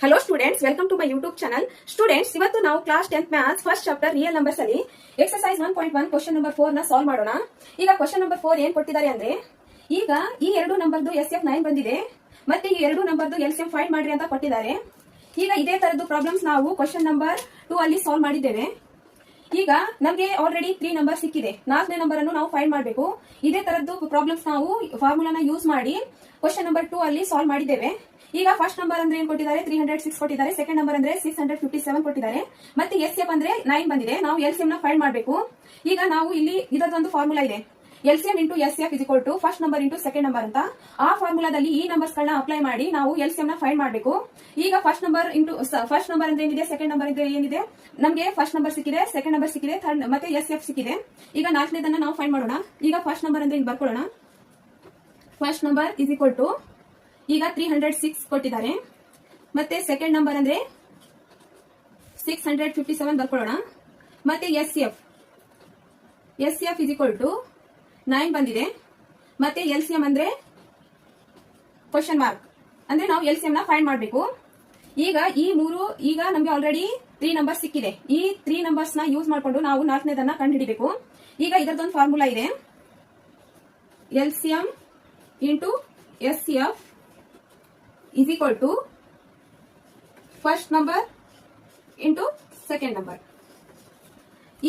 Hello students, welcome to my YouTube channel. Students, ಇವತ್ತು ನಾವು class 10th maths first chapter real numbers ಅಲ್ಲಿ exercise 1.1 question number 4 ನ solve ಮಾಡೋಣ. ಈಗ question number 4 ಏನ್ ಕೊಟ್ಟಿದ್ದಾರೆ ಅಂದ್ರೆ, ಈಗ ಈ ಎರಡು ನಂಬರ್ದು SF 9 ಬಂದಿದೆ, ಮತ್ತೆ ಈ ಎರಡು ನಂಬರ್ದು LCM ಫೈಂಡ್ ಮಾಡ್ರಿ ಅಂತ ಕೊಟ್ಟಿದ್ದಾರೆ. ಈಗ ಇದೇ ತರದ್ದು ಪ್ರಾಬ್ಲಮ್ಸ್ ನಾವು ಕ್ವಶನ್ ನಂಬರ್ 2 ಅಲ್ಲಿ ಸಾಲ್ವ್ ಮಾಡಿದ್ದೇವೆ. ಈಗ ನಮಗೆ ಆಲ್ರೆಡಿ 3 ನಂಬರ್ ಸಿಕ್ಕಿದೆ. 4ನೇ ನಂಬರ್ ಅನ್ನು ನಾವು ಫೈಂಡ್ ಮಾಡಬೇಕು. ಇದೇ ತರದ್ದು ಪ್ರಾಬ್ಲಮ್ಸ್ ನಾವು ಫಾರ್ಮುಲಾನ ಯೂಸ್ ಮಾಡಿ ಕ್ವಶನ್ ನಂಬರ್ 2 ಅಲ್ಲಿ ಸಾಲ್ವ್ ಮಾಡಿದ್ದೇವೆ. ಈಗ ಫಸ್ಟ್ ನಂಬರ್ ಅಂದ್ರೆ ಏನ್ ಕೊಟ್ಟಿದ್ದಾರೆ, 306 ಕೊಟ್ಟಿದ್ದಾರೆ. ಸೆಕೆಂಡ್ ನಂಬರ್ ಅಂದ್ರೆ 657 ಕೊಟ್ಟಿದ್ದಾರೆ. ಮತ್ತೆ SF ಅಂದ್ರೆ 9 ಬಂದಿದೆ. ನಾವು LCM ನ ಫೈಂಡ್ ಮಾಡಬೇಕು. ಈಗ ನಾವು ಇಲ್ಲಿ ಇದೊಂದು ಫಾರ್ಮುಲಾ ಇದೆ, LCM into SF is equal to first number into second number ಅಂತ. ಆ ಫಾರ್ಮುಲಾದಲ್ಲಿ ಈ ನಂಬರ್ಸ್ ಗಳನ್ನ ಅಪ್ಲೈ ಮಾಡಿ ನಾವು LCM ನ ಫೈಂಡ್ ಮಾಡಬೇಕು. ಈಗ ಫಸ್ಟ್ ನಂಬರ್ ಅಂದ್ರೆ ಏನಿದೆ, ಸೆಕೆಂಡ್ ನಂಬರ್ ಅಂದ್ರೆ ಏನಿದೆ, ನಮಗೆ ಫಸ್ಟ್ ನಂಬರ್ ಸಿಕ್ಕಿದೆ, ಸೆಕೆಂಡ್ ನಂಬರ್ ಸಿಕ್ಕಿದೆ, ಥರ್ಡ್ ಮತ್ತೆ SF ಸಿಕ್ಕಿದೆ. ಈಗ ನಾಲ್ಕನೇದನ್ನ ನಾವು ಫೈಂಡ್ ಮಾಡೋಣ. ಈಗ ಫಸ್ಟ್ ನಂಬರ್ ಅಂದ್ರೆ ಇಲ್ಲಿ ಬರ್ಕೊಳ್ಳೋಣ. First number is equal to ಈಗ 306 ಕೊಟ್ಟಿದ್ದಾರೆ. ಮತ್ತೆ ಸೆಕೆಂಡ್ ನಂಬರ್ ಅಂದ್ರೆ 657 ಬರ್ಕೊಳ್ಳೋಣ. ಮತ್ತೆ SF ಇಸ್ ಈಕ್ವಲ್ ಟು 9 ಬಂದಿದೆ. ಮತ್ತೆ LCM ಅಂದ್ರೆ ಕ್ವಶನ್ ಮಾರ್ಕ್ ಅಂದ್ರೆ ನಾವು LCM ನ ಫೈಂಡ್ ಮಾಡಬೇಕು. ಈಗ ಈ ಮೂರು, ಈಗ ನಮಗೆ ಆಲ್ರೆಡಿ 3 ನಂಬರ್ ಸಿಕ್ಕಿದೆ. ಈ 3 ನಂಬರ್ಸ್ ನ ಯೂಸ್ ಮಾಡಿಕೊಂಡು ನಾವು ನಾಲ್ಕನೇದನ್ನ ಕಂಡುಹಿಡಿಬೇಕು. ಈಗ ಇದರದೊಂದು ಫಾರ್ಮುಲಾ ಇದೆ, LCM into SF is equal to first number into second number.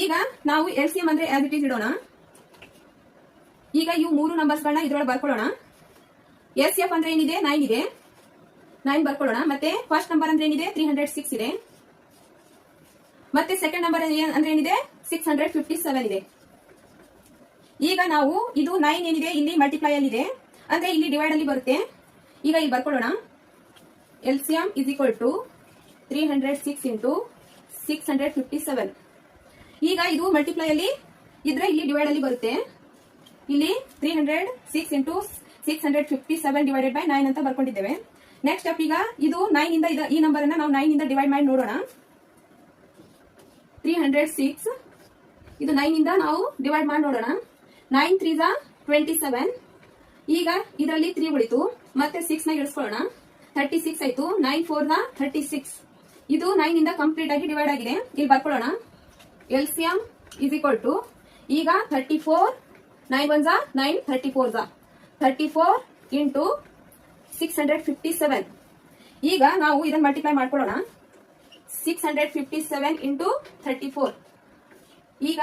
ಈಗ ನಾವು LCM ಅಂದ್ರೆ as it is ಇಡೋಣ. ಈಗ ಇವು ಮೂರು ನಂಬರ್ಸ್ ಗಳನ್ನ ಇದ್ರೊಳಗೆ ಬರ್ಕೊಳ್ಳೋಣ. SF ಅಂದ್ರೆ ಏನಿದೆ, 9 ಇದೆ, 9 ಬರ್ಕೊಳ್ಳೋಣ. ಮತ್ತೆ ಫಸ್ಟ್ ನಂಬರ್ ಅಂದ್ರೆ ಏನಿದೆ, 306 ಇದೆ. ಮತ್ತೆ ಸೆಕೆಂಡ್ ನಂಬರ್ ಅಂದ್ರೆ ಏನಿದೆ, 657 ಇದೆ. ಈಗ ನಾವು ಇದು 9 ಏನಿದೆ ಇಲ್ಲಿ ಮಲ್ಟಿಪ್ಲೈ ಅಲ್ಲಿ ಇದೆ, ಅಂದ್ರೆ ಇಲ್ಲಿ ಡಿವೈಡ್ ಅಲ್ಲಿ ಬರುತ್ತೆ. ಈಗ ಇಲ್ಲಿ ಬರ್ಕೊಳ್ಳೋಣ, LCM is equal to 306 into 657. ಈಗ ಇದು ಮಲ್ಟಿಪ್ಲೈ ಅಲ್ಲಿ ಇದ್ರೆ ಇಲ್ಲಿ ಡಿವೈಡ್ ಅಲ್ಲಿ ಬರುತ್ತೆ. ಇಲ್ಲಿ 306 into 657 divided by 9 ಅಂತ ಬರ್ಕೊಂಡಿದ್ದೇವೆ. ನೆಕ್ಸ್ಟ್ ಸ್ಟೆಪ್, ಈಗ ಇದು 9 ಇಂದ ಈ ನಂಬರ್ ಅನ್ನ ನಾವು 9 ಇಂದ ಡಿವೈಡ್ ಮಾಡಿ ನೋಡೋಣ. 306 ಇದು 9 ಇಂದ ನಾವು ಡಿವೈಡ್ ಮಾಡಿ ನೋಡೋಣ. 9 3 27. ಈಗ ಇದರಲ್ಲಿ 3 ಉಳಿತು, ಮತ್ತೆ 6 ನ ಇಳಿಸ್ಕೊಳ್ಳೋಣ, 36 ಆಯ್ತು. 9 4 36. ಇದು 9 ಇಂದ ಕಂಪ್ಲೀಟ್ ಆಗಿ ಡಿವೈಡ್ ಆಗಿದೆ. ಇಲ್ಲಿ ಬರ್ಕೊಳ್ಳೋಣ, LCM is equal to ಈಗ 34, 9 1 9, 34 ಇಂಟು 657. ಈಗ ನಾವು ಇದನ್ನ ಮಲ್ಟಿಪ್ಲೈ ಮಾಡ್ಕೊಳ್ಳೋಣ. 657 ಇಂಟು 34. ಈಗ